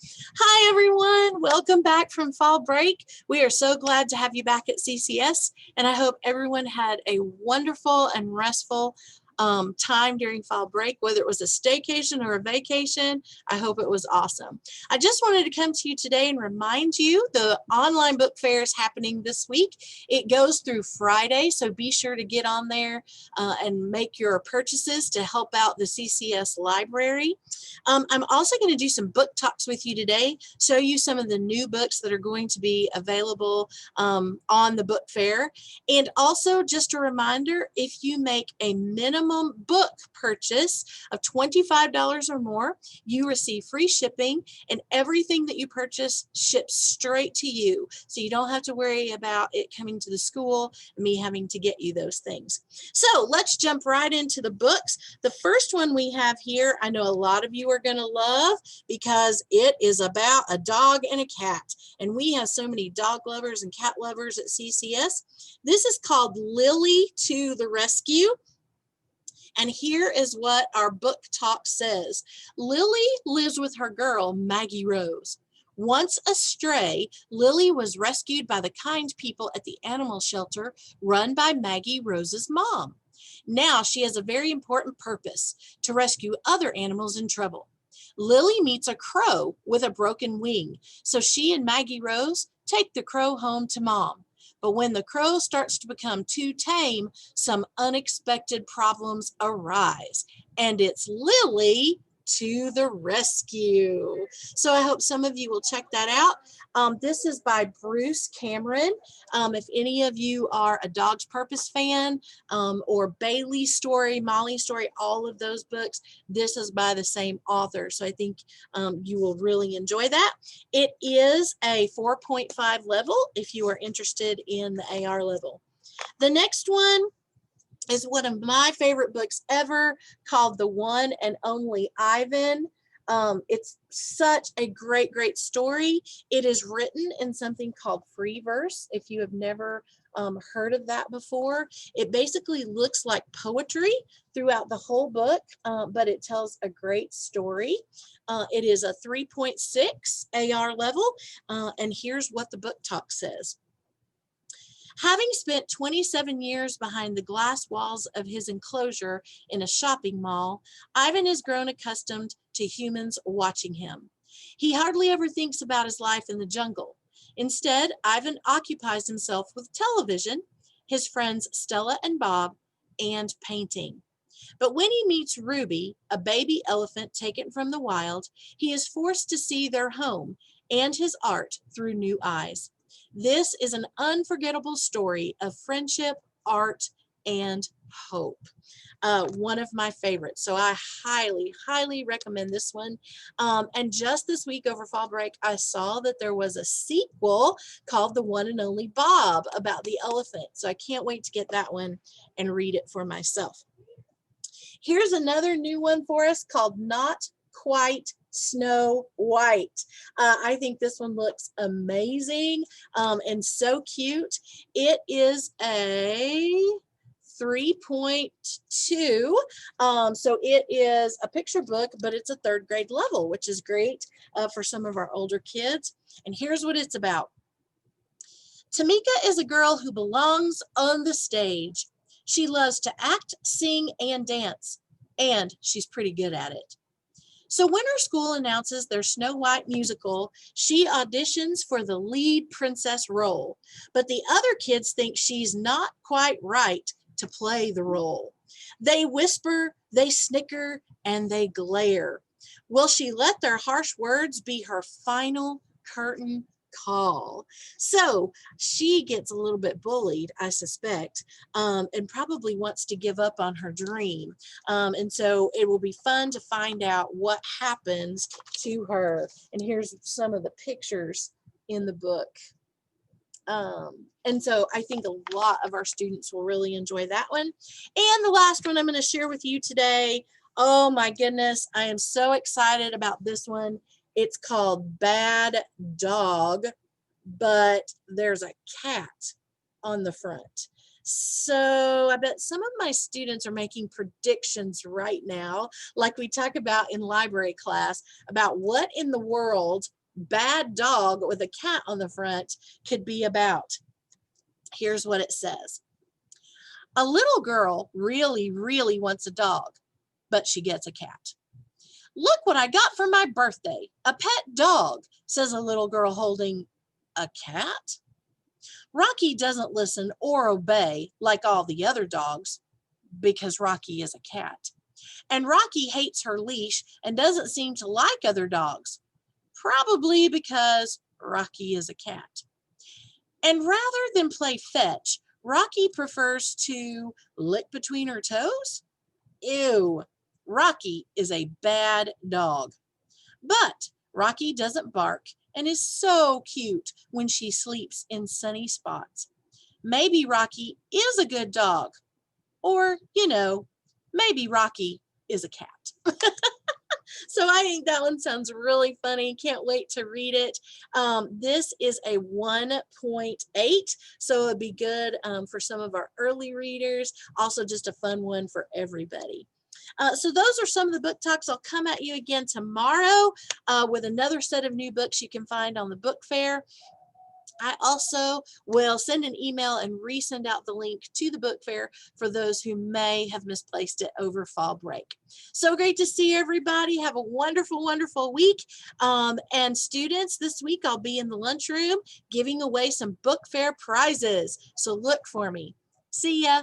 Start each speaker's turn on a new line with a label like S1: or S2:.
S1: Hi, everyone. Welcome back from fall break. We are so glad to have you back at CCS, and I hope everyone had a wonderful and restful time during fall break, whether it was a staycation or a vacation. I hope it was awesome. I just wanted to come to you today and remind you the online book fair is happening this week. It goes through Friday, so be sure to get on there and make your purchases to help out the CCS library. I'm also going to do some book talks with you today, show you some of the new books that are going to be available on the book fair. And also just a reminder, if you make a minimum book purchase of $25 or more, you receive free shipping, and everything that you purchase ships straight to you. So you don't have to worry about it coming to the school and me having to get you those things. So let's jump right into the books. The first one we have here, I know a lot of you are going to love because it is about a dog and a cat. And we have so many dog lovers and cat lovers at CCS. This is called Lily to the Rescue. And here is what our book talk says. Lily lives with her girl, Maggie Rose. Once a stray, Lily was rescued by the kind people at the animal shelter run by Maggie Rose's mom. Now she has a very important purpose: to rescue other animals in trouble. Lily meets a crow with a broken wing, so she and Maggie Rose take the crow home to mom. But when the crow starts to become too tame, some unexpected problems arise, and it's Lily to the rescue. So I hope some of you will check that out. This is by Bruce Cameron. If any of you are a Dog's Purpose fan, or Bailey's Story, Molly's Story, all of those books, this is by the same author. So I think you will really enjoy that. It is a 4.5 level if you are interested in the AR level. The next one is one of my favorite books ever, called The One and Only Ivan. It's such a great story. It is written in something called free verse. If you have never heard of that before, it basically looks like poetry throughout the whole book, but it tells a great story. It is a 3.6 AR level, and here's what the book talk says. Having spent 27 years behind the glass walls of his enclosure in a shopping mall, Ivan has grown accustomed to humans watching him. He hardly ever thinks about his life in the jungle. Instead, Ivan occupies himself with television, his friends Stella and Bob, and painting. But when he meets Ruby, a baby elephant taken from the wild, he is forced to see their home and his art through new eyes. This is an unforgettable story of friendship, art, and hope. One of my favorites. So I highly recommend this one. And just this week over fall break, I saw that there was a sequel called The One and Only Bob about the elephant. So I can't wait to get that one and read it for myself. Here's another new one for us called Not Quite Snow White. I think this one looks amazing and so cute. It is a 3.2. So it is a picture book, but it's a 3rd grade level, which is great for some of our older kids. And here's what it's about. Tamika is a girl who belongs on the stage. She loves to act, sing, and dance, and she's pretty good at it. So when her school announces their Snow White musical, she auditions for the lead princess role. But the other kids think she's not quite right to play the role. They whisper, they snicker, and they glare. Will she let their harsh words be her final curtain call? So she gets a little bit bullied, I suspect, and probably wants to give up on her dream. And so it will be fun to find out what happens to her. And here's some of the pictures in the book. And so I think a lot of our students will really enjoy that one. And the last one I'm going to share with you today. Oh my goodness, I am so excited about this one. It's called Bad Dog, but there's a cat on the front. So I bet some of my students are making predictions right now, like we talk about in library class, about what in the world bad dog with a cat on the front could be about. Here's what it says. A little girl really, really wants a dog, but she gets a cat. Look what I got for my birthday, a pet dog, says a little girl holding a cat. Rocky doesn't listen or obey like all the other dogs because Rocky is a cat. And Rocky hates her leash and doesn't seem to like other dogs, probably because Rocky is a cat. And rather than play fetch, Rocky prefers to lick between her toes. Ew, Rocky is a bad dog. But Rocky doesn't bark and is so cute when she sleeps in sunny spots. Maybe Rocky is a good dog. Or, maybe Rocky is a cat. So I think that one sounds really funny. Can't wait to read it. This is a 1.8, so it'd be good for some of our early readers. Also just a fun one for everybody. So those are some of the book talks. I'll come at you again tomorrow with another set of new books you can find on the book fair. I also will send an email and resend out the link to the book fair for those who may have misplaced it over fall break. So great to see everybody. Have a wonderful, wonderful week. And students, this week I'll be in the lunchroom giving away some book fair prizes. So look for me. See ya.